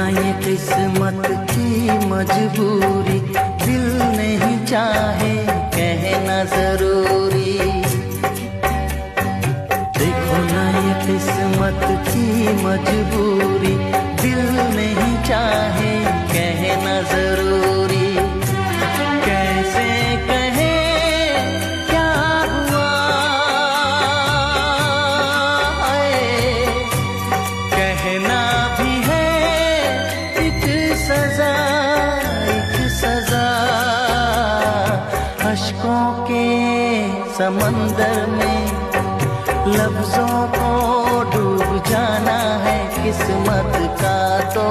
ये किस्मत की मजबूरी, दिल नहीं चाहे कहना जरूरी। देखो ना ये किस्मत की मजबूरी, दिल नहीं चाहे कहना जरूरी। कैसे कहे क्या हुआ, कहना भी है एक सजा, एक सजा। अश्कों के समंदर में लफ्जों को डूब जाना है किस्मत का तो